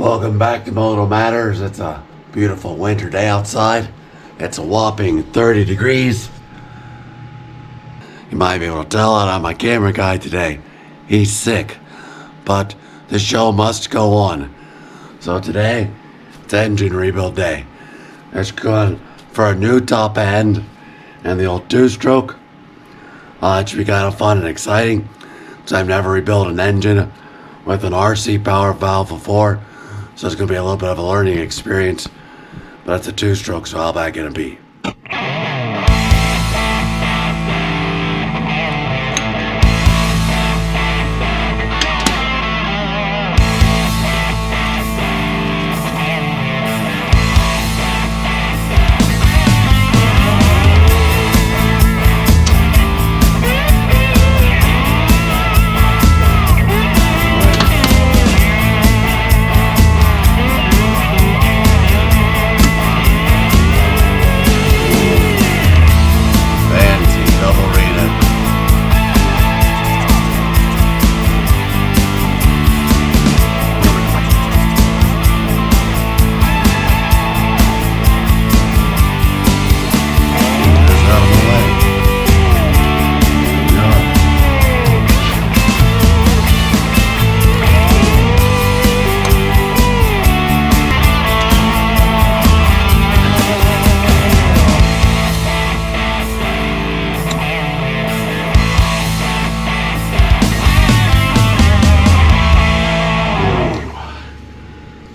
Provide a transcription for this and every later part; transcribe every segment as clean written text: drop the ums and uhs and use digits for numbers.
Welcome back to Moto Matters. It's a beautiful winter day outside. It's a whopping 30 degrees. You might be able to tell out on my camera guy today. He's sick, but the show must go on. So today, it's engine rebuild day. It's going for a new top end and the old two-stroke. It should be kind of fun and exciting, because I've never rebuilt an engine with an RC power valve before. So it's going to be a little bit of a learning experience, but it's a two-stroke, so how bad can it be?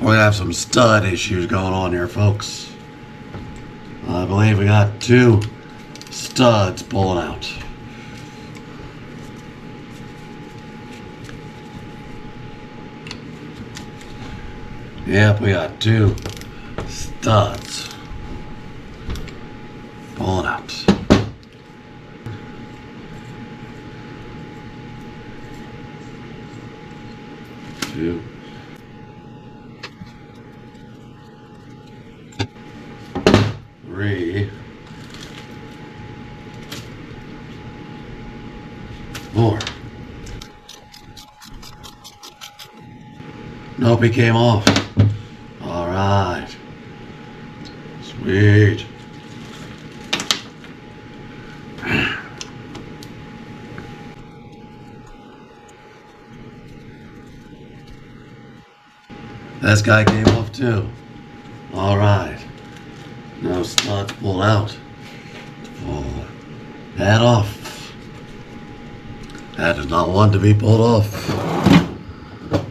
We have some stud issues going on here, folks. I believe we got two studs pulling out. Yep, we got two studs pulling out. Two. Three, four. Nope, he came off. All right. Sweet. This guy came off too. All right. No studs pulled out. Pull that off. That is not one to be pulled off.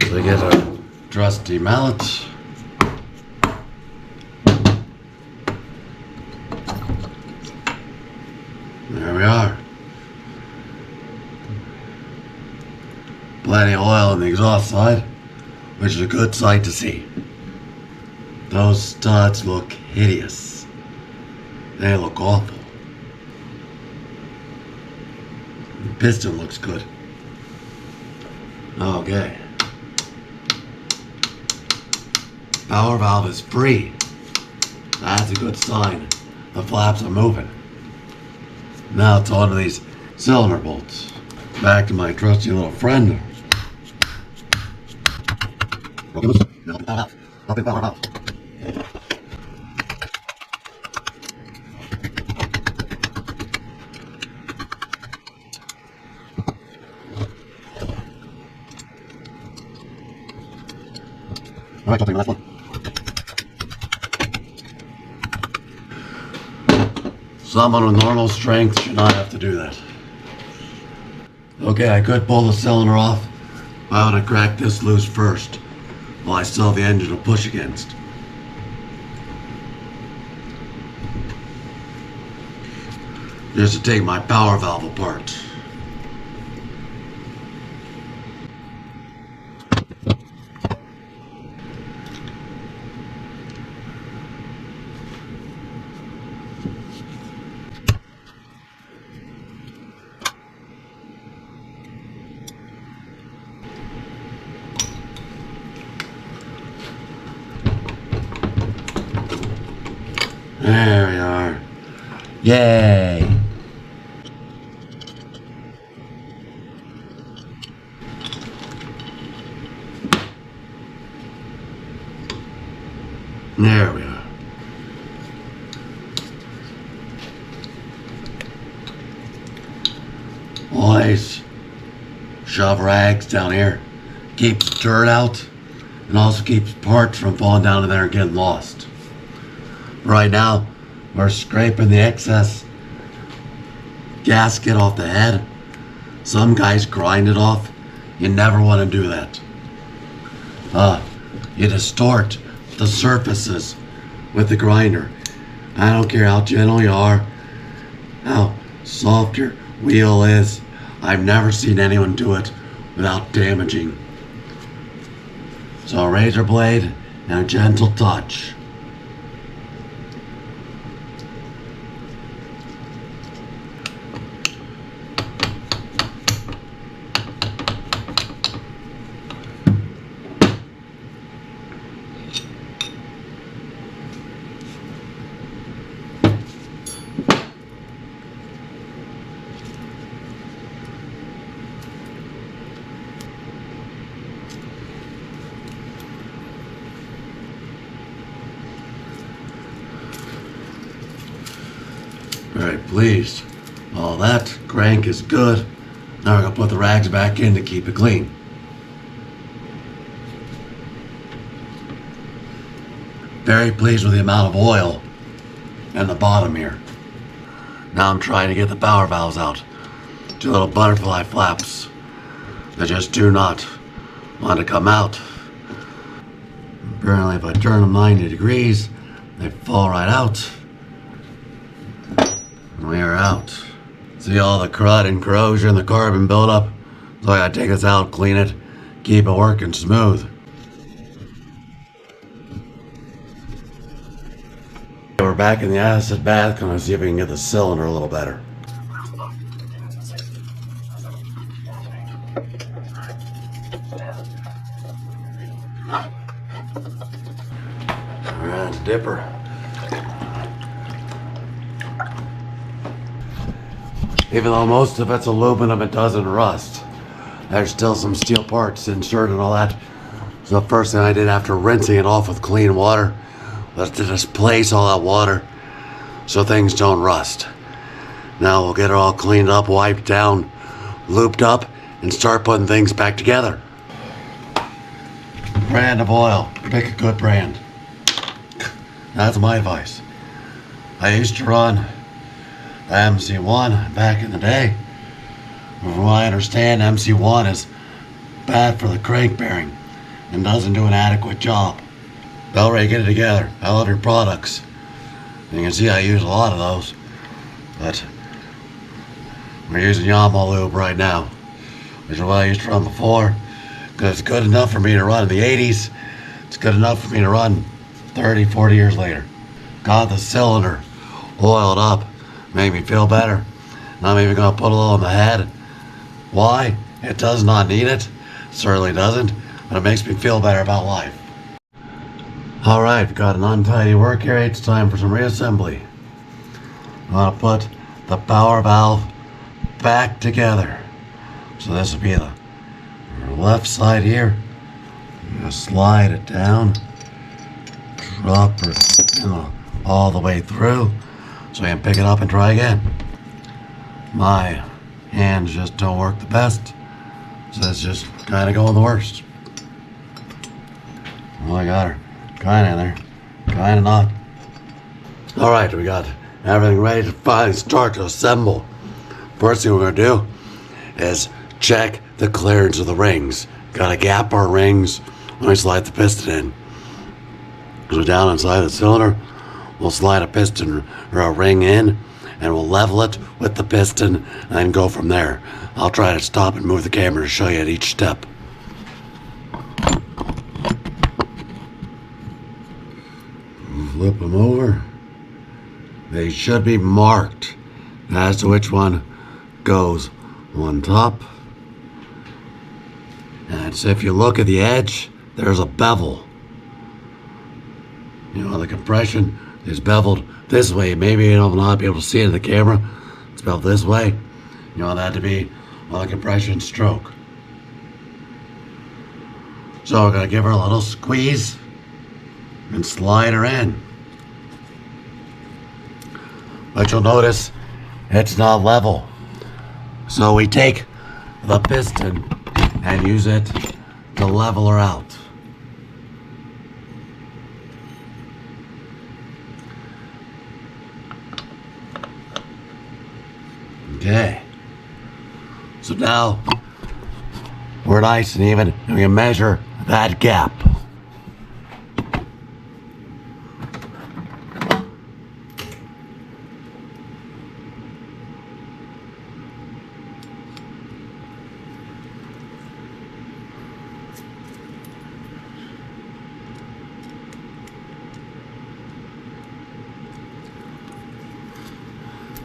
So we get our trusty mallet. There we are. Plenty of oil on the exhaust side, which is a good sight to see. Those studs look hideous. They look awful. The piston looks good. Okay. Power valve is free. That's a good sign. The flaps are moving. Now it's on to these cylinder bolts. Back to my trusty little friend. Power valve. Alright, I'll take the last one. Someone with normal strength should not have to do that. Okay, I could pull the cylinder off, but I want to crack this loose first, while I still have the engine to push against. Just to take my power valve apart. There we are. Yay! There we are. Always shove rags down here. Keeps dirt out and also keeps parts from falling down in there and getting lost. Right now, we're scraping the excess gasket off the head. Some guys grind it off. You never want to do that. You distort the surfaces with the grinder. I don't care how gentle you are, how soft your wheel is. I've never seen anyone do it without damaging. So a razor blade and a gentle touch. Very pleased. All that crank is good. Now we're gonna put the rags back in to keep it clean. Very pleased with the amount of oil in the bottom here. Now I'm trying to get the power valves out. Two little butterfly flaps. They just do not want to come out. Apparently if I turn them 90 degrees, they fall right out. We are out. See all the crud and corrosion, the carbon buildup? So I gotta take this out, clean it, keep it working smooth. We're back in the acid bath. Gonna see if we can get the cylinder a little better. Alright, dipper. Even though most of it's aluminum, it doesn't rust. There's still some steel parts inserted and all that. So the first thing I did after rinsing it off with clean water was to displace all that water so things don't rust. Now we'll get it all cleaned up, wiped down, looped up, and start putting things back together. Brand of oil. Pick a good brand. That's my advice. I used to run MC1 back in the day. From what I understand, MC1 is bad for the crank bearing and doesn't do an adequate job. Bellray, get it together. I love your products. You can see I use a lot of those, but we're using Yamaha lube right now, which is what I used to run before, because it's good enough for me to run in the 80s. It's good enough for me to run 30, 40 years later. Got the cylinder oiled up. Made me feel better. And I'm even gonna put a little in the head. Why? It does not need it. Certainly doesn't. But it makes me feel better about life. Alright, we've got an untidy work area. It's time for some reassembly. I'm gonna put the power valve back together. So this will be the left side here. I'm gonna slide it down. Drop it all the way through. So I can pick it up and try again. My hands just don't work the best. So it's just kind of going the worst. Well, I got her kind of in there. Kind of not. Alright, we got everything ready to finally start to assemble. First thing we're going to do is check the clearance of the rings. Got to gap our rings when we slide the piston in. So down inside the cylinder, we'll slide a piston or a ring in, and we'll level it with the piston and then go from there. I'll try to stop and move the camera to show you at each step. Flip them over. They should be marked as to which one goes on top. And so if you look at the edge, there's a bevel. You know, the compression is beveled this way. Maybe you'll not be able to see it in the camera. It's beveled this way. You want that to be on the compression stroke. So we're going to give her a little squeeze. and slide her in. But you'll notice it's not level. So we take the piston and use it to level her out. Okay. So now we're nice and even, and we can measure that gap.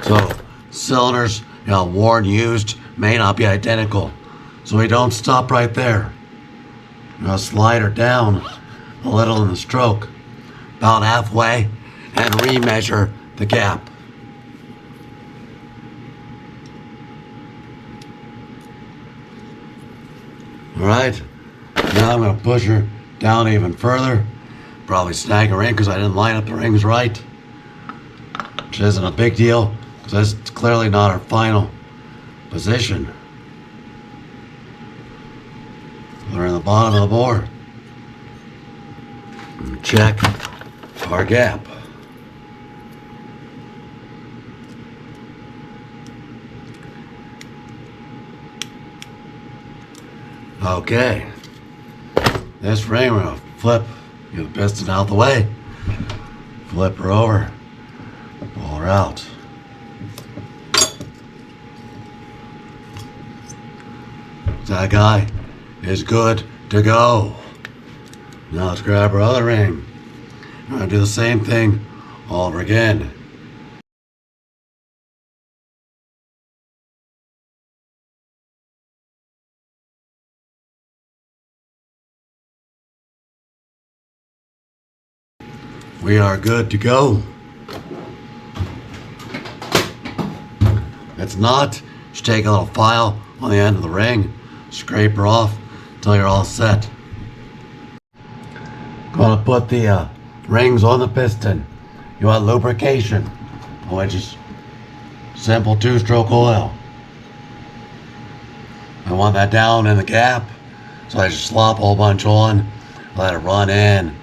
So cylinders, worn, used, may not be identical. So we don't stop right there. Slide her down a little in the stroke, about halfway, and remeasure the gap. Alright, now I'm going to push her down even further. Probably snag her in because I didn't line up the rings right. Which isn't a big deal, because that's clearly not our final position. Put her in the bottom of the bore. And check our gap. Okay. This ring, we're going to flip, get the piston out the way. Flip her over. Pull her out. That guy is good to go. Now let's grab our other ring. We're going to do the same thing all over again. We are good to go. It's not, just take a little file on the end of the ring, scrape her off until you're all set. Gonna put the rings on the piston. You want lubrication, which is simple 2-stroke oil. I want that down in the gap, so I just slop a whole bunch on, let it run in.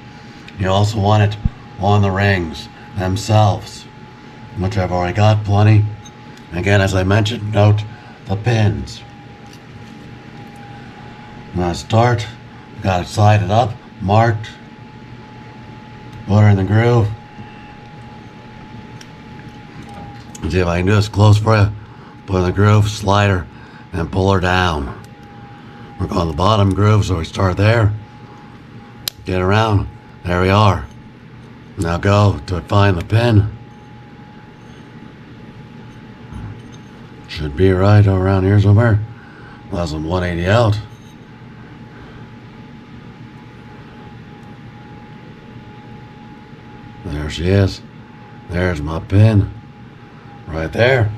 You also want it on the rings themselves, which I've already got plenty. Again, as I mentioned, note the pins. When I start, got it sided up, marked, put her in the groove. See if I can do this close for you. Put her in the groove, slide her, and pull her down. We're going to the bottom groove, so we start there. Get around. There we are. Now go to find the pin. Should be right around here somewhere. Less than 180 out. There she is. There's my pin. Right there.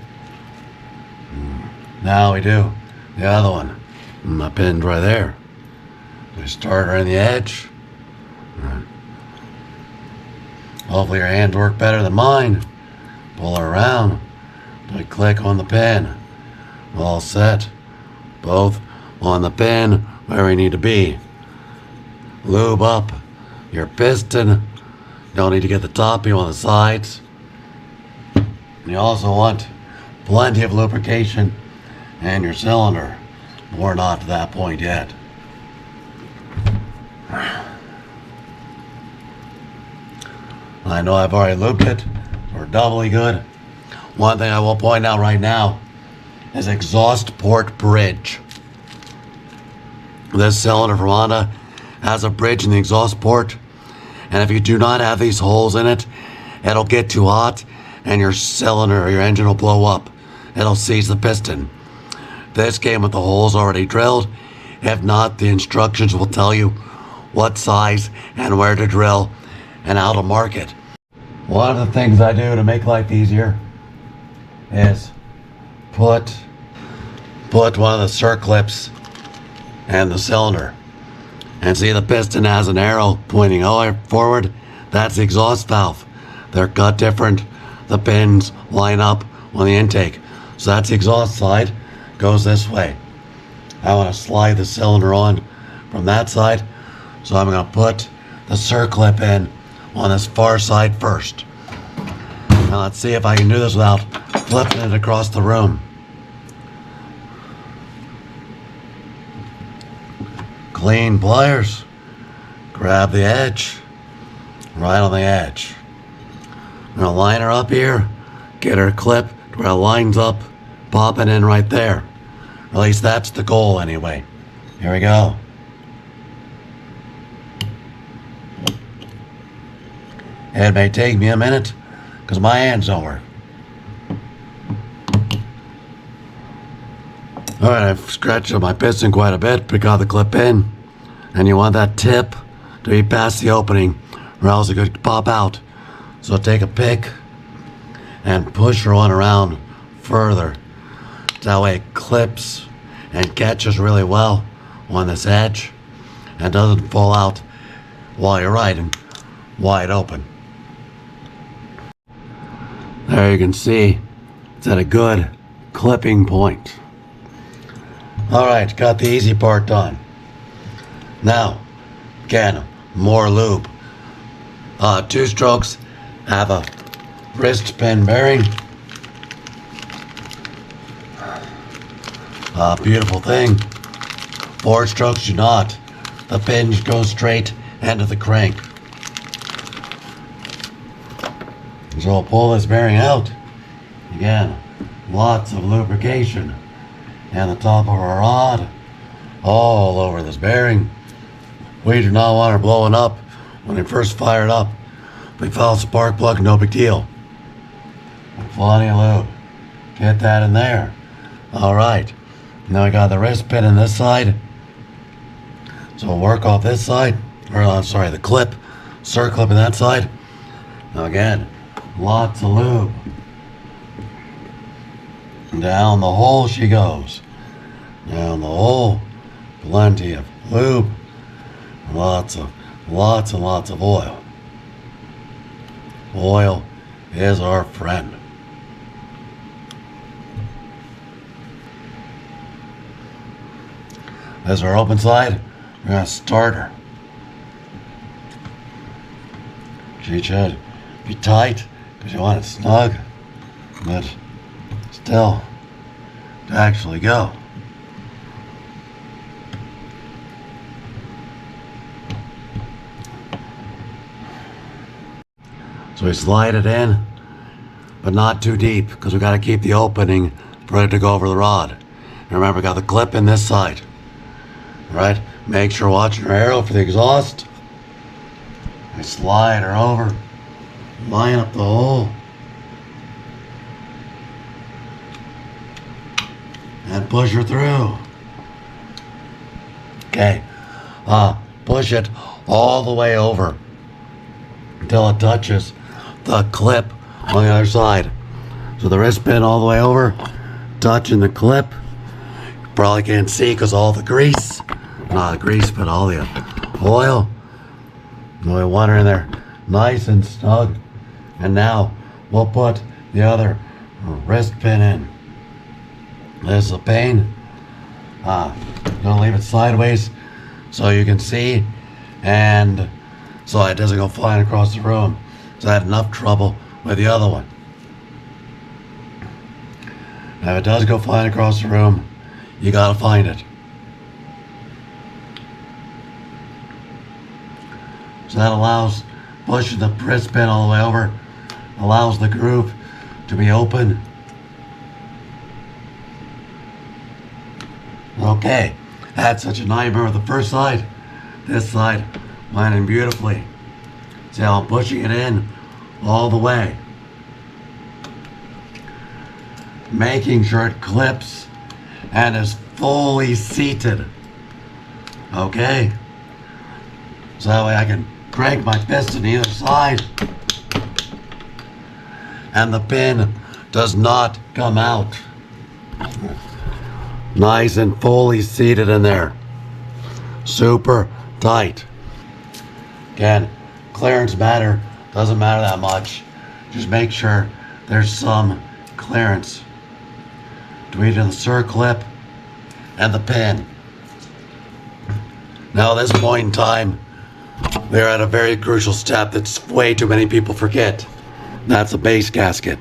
Now we do the other one. My pin's right there. We start her in the edge. Hopefully your hands work better than mine. Pull her around. We click on the pin. All set. Both on the pin where we need to be. Lube up your piston. Don't need to get the top, you want the sides. You also want plenty of lubrication in your cylinder. We're not to that point yet. I know I've already lubed it. We're doubly good. One thing I will point out right now is exhaust port bridge. This cylinder from Honda has a bridge in the exhaust port, and if you do not have these holes in it, it'll get too hot and your cylinder or your engine will blow up. It'll seize the piston. This came with the holes already drilled. If not, the instructions will tell you what size and where to drill and how to mark it. One of the things I do to make life easier is put one of the circlips in the cylinder. And see, the piston has an arrow pointing forward That's the exhaust valve. They're cut different. The pins line up on the intake. So that's the exhaust side. Goes this way. I want to slide the cylinder on from that side. So I'm going to put the circlip in on this far side first. Now let's see if I can do this without flipping it across the room. Clean pliers. Grab the edge. Right on the edge. I'm going to line her up here. Get her clip to where it lines up. Pop it in right there. Or at least that's the goal anyway. Here we go. It may take me a minute because my hands don't work. Alright, I've scratched up my piston quite a bit, but got the clip in. And you want that tip to be past the opening or else it could pop out. So take a pick and push her on around further. That way it clips and catches really well on this edge and doesn't fall out while you're riding wide open. There you can see it's at a good clipping point. Alright, got the easy part done. Now, again, more lube. 2 strokes have a wrist pin bearing. Beautiful thing. 4 strokes do not. The pins go straight into the crank. So I'll pull this bearing out. Again, lots of lubrication. And the top of our rod all over this bearing. We do not want her blowing up when we first fire it up. If we foul a spark plug, no big deal. Plenty of lube. Get that in there. Alright. Now I got the wrist pin in this side. So we'll work off this side. Or I'm sorry, the clip. Circlip in that side. Now again, lots of lube. Down the hole she goes. Down the hole. Plenty of lube. Lots and lots of oil. Oil is our friend. As our open side, we're going to start her. She should be tight because you want it snug, but still to actually go. So we slide it in, but not too deep because we got to keep the opening for it to go over the rod. And remember, we got the clip in this side. Right? Make sure watching her arrow for the exhaust. I slide her over, line up the hole, and push her through. Okay, push it all the way over until it touches the clip on the other side. So the wrist pin all the way over, touching the clip. You probably can't see because all the grease. Not the grease, but all the oil. We want her in there nice and snug. And now we'll put the other wrist pin in. This is a pain. Gonna leave it sideways so you can see, and so it doesn't go flying across the room. So I had enough trouble with the other one. Now if it does go flying across the room, you gotta find it. So that allows pushing the wrist pin all the way over, allows the groove to be open. Okay, had such a nightmare with the first side. This side lining beautifully. See how I'm pushing it in all the way. Making sure it clips and is fully seated. Okay? So that way I can crank my piston either side and the pin does not come out. Nice and fully seated in there. Super tight. Again, clearance matter? Doesn't matter that much. Just make sure there's some clearance between the circlip and the pin. Now at this point in time, we're at a very crucial step that's way too many people forget. That's the base gasket.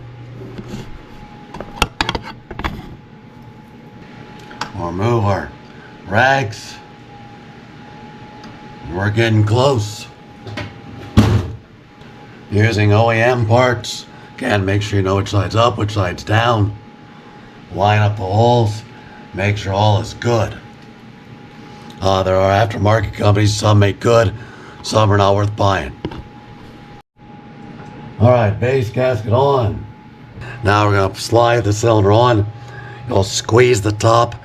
We'll remove our rags. We're getting close. Using OEM parts, again, make sure you know which side's up, which side's down. Line up the holes, make sure all is good. There are aftermarket companies, some make good, some are not worth buying. Alright, base gasket on. Now we're going to slide the cylinder on. You'll squeeze the top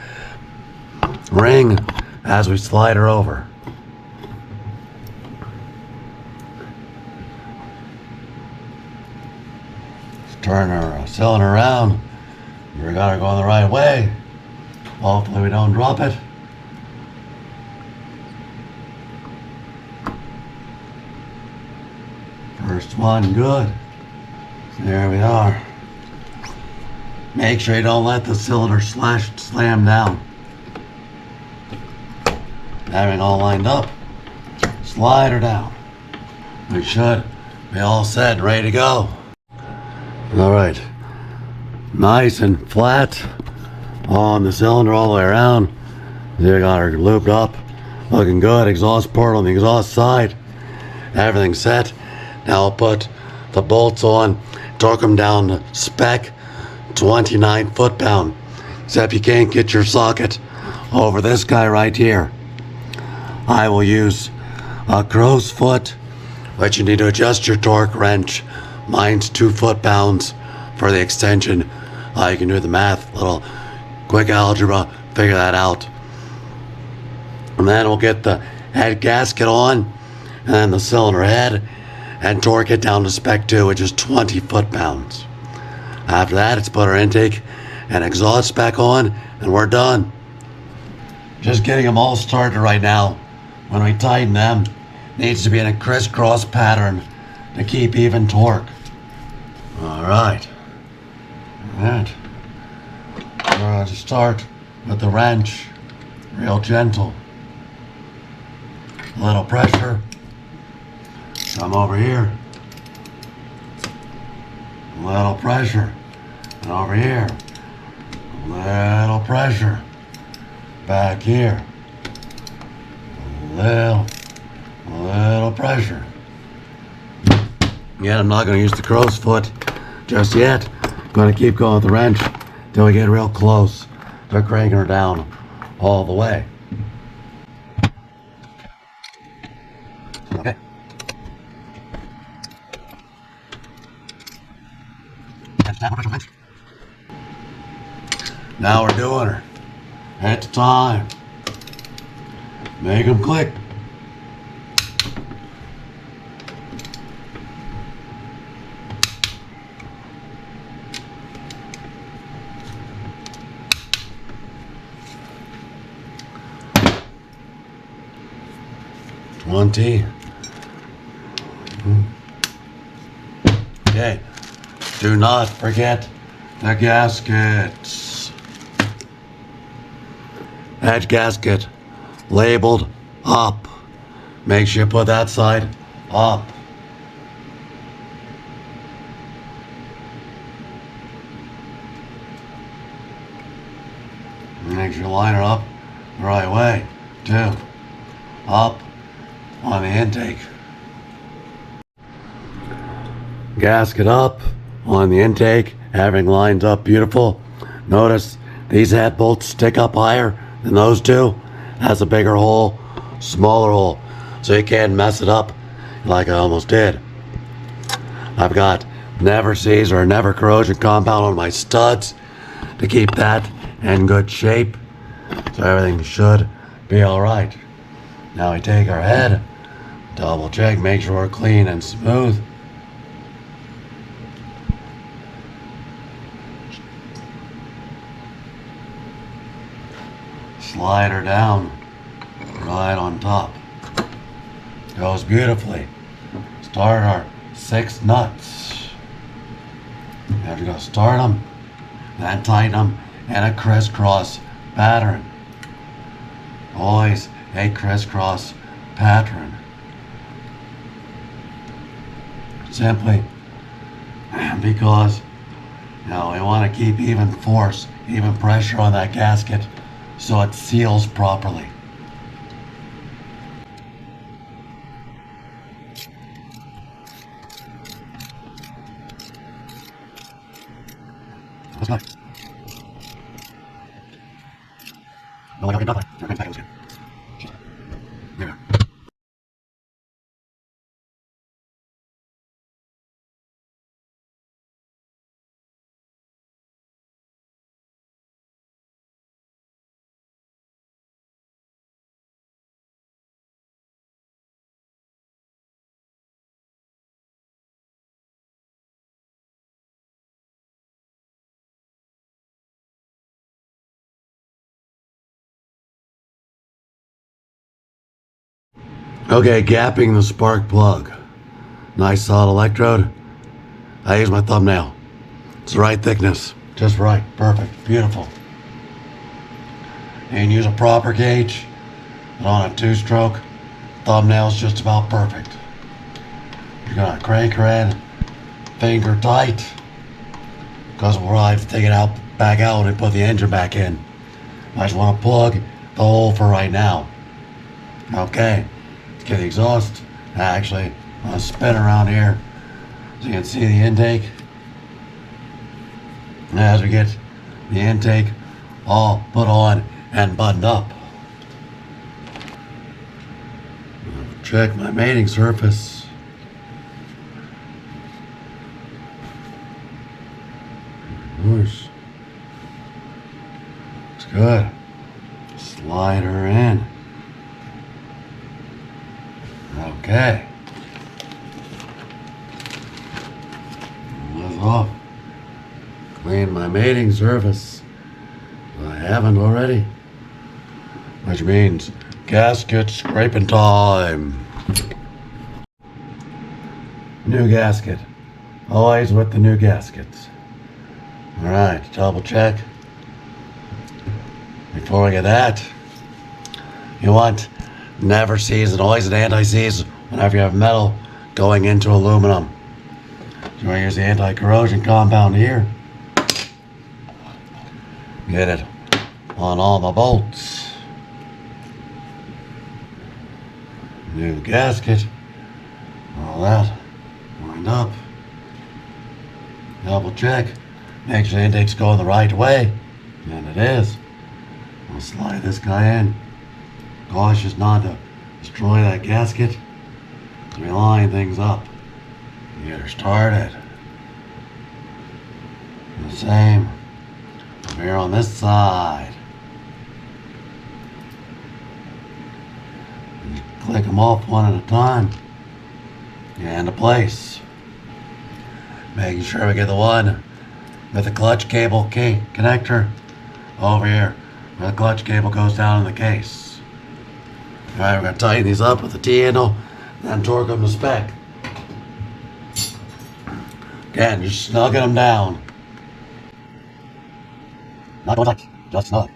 ring as we slide her over. Turn our cylinder around. We got her going the right way. Hopefully we don't drop it. First one, good. There we are. Make sure you don't let the cylinder slam down. Having all lined up, slide her down. We should be all set and ready to go. Alright, nice and flat on the cylinder all the way around. There, got her looped up, looking good. Exhaust port on the exhaust side, everything set. Now I'll put the bolts on, torque them down to spec, 29 foot-pound. Except you can't get your socket over this guy right here. I will use a crow's foot, which you need to adjust your torque wrench. Mine's 2 foot-pounds for the extension. You can do the math, little quick algebra, figure that out. And then we'll get the head gasket on, and then the cylinder head, and torque it down to spec 2, which is 20 foot-pounds. After that, it's put our intake and exhaust back on, and we're done. Just getting them all started right now. When we tighten them, needs to be in a crisscross pattern to keep even torque. Alright. Alright. We're going to start with the wrench. Real gentle. A little pressure. Come over here. A little pressure. And over here. A little pressure. Back here. A little pressure. Again, I'm not going to use the crow's foot just yet. I'm going to keep going with the wrench till we get real close to cranking her down all the way. Okay. Now we're doing her. It's time. Make them click. Okay, do not forget the gaskets. Edge gasket labeled up. Make sure you put that side up. Make sure you line her up the right way, too. Up on the intake. Gasket up on the intake, having lines up beautiful. Notice these head bolts stick up higher than those two. Has a bigger hole, smaller hole, so you can't mess it up like I almost did. I've got never seize or never corrosion compound on my studs to keep that in good shape, so everything should be alright. Now we take our head, double check, make sure we're clean and smooth. Slide her down right on top. Goes beautifully. start our 6 nuts. Now you're going to start them, then tighten them in a crisscross pattern. Always a crisscross pattern. Simply because we want to keep even force, even pressure on that gasket so it seals properly. That's nice. No, I got nothing. There we go. Okay, gapping the spark plug. Nice solid electrode. I use my thumbnail. It's the right thickness. Just right. Perfect. Beautiful. And use a proper gauge. And on a 2-stroke, thumbnail's just about perfect. You're gonna crank her in, finger tight, because we'll have to take it out, back out and put the engine back in. I just want to plug the hole for right now. Okay. Let's get the exhaust. Actually, I'm going to spin around here so you can see the intake. As we get the intake all put on and buttoned up. Check my mating surface. Nice. Looks good. Slide her in. Okay. That's off. Clean my mating surface. I haven't already. Which means gasket scraping time. New gasket. Always with the new gaskets. Alright, double check. Before we get that, you want never seize and always an anti-seize whenever you have metal going into aluminum. So I use the anti-corrosion compound here. Get it on all the bolts. New gasket. All that lined up. Double check. Make sure the intake's going the right way. And it is. I'll slide this guy in. Cautious not to destroy that gasket. So we line things up. Get her started. The same over here on this side. Just click them off one at a time. And into place. Making sure we get the one with the clutch cable connector over here where the clutch cable goes down in the case. Alright, we're going to tighten these up with the T-handle, then torque them to spec. Again, just snugging them down. Not going tight, just snug.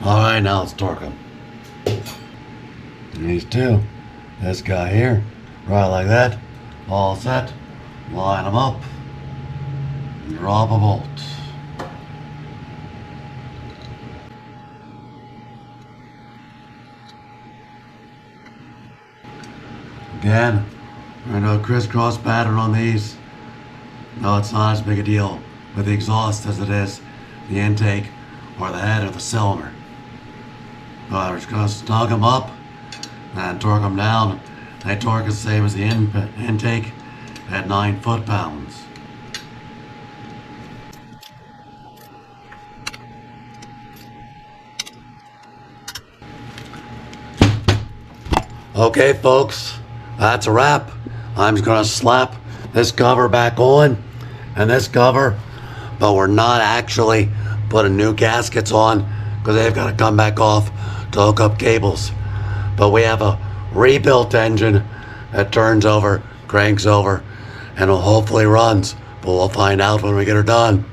Alright, now let's torque them. These two. This guy here, right like that. All set. Line them up. Drop a bolt. Again, we're going to do a crisscross pattern on these. No, it's not as big a deal with the exhaust as it is the intake or the head of the cylinder. We're just going to snug them up and torque them down. They torque is the same as the intake at 9 foot-pounds. Okay, folks, that's a wrap. I'm just going to slap this cover back on and this cover, but we're not actually putting new gaskets on because they've got to come back off to hook up cables. But we have a rebuilt engine that turns over, cranks over, and hopefully runs. But we'll find out when we get her done.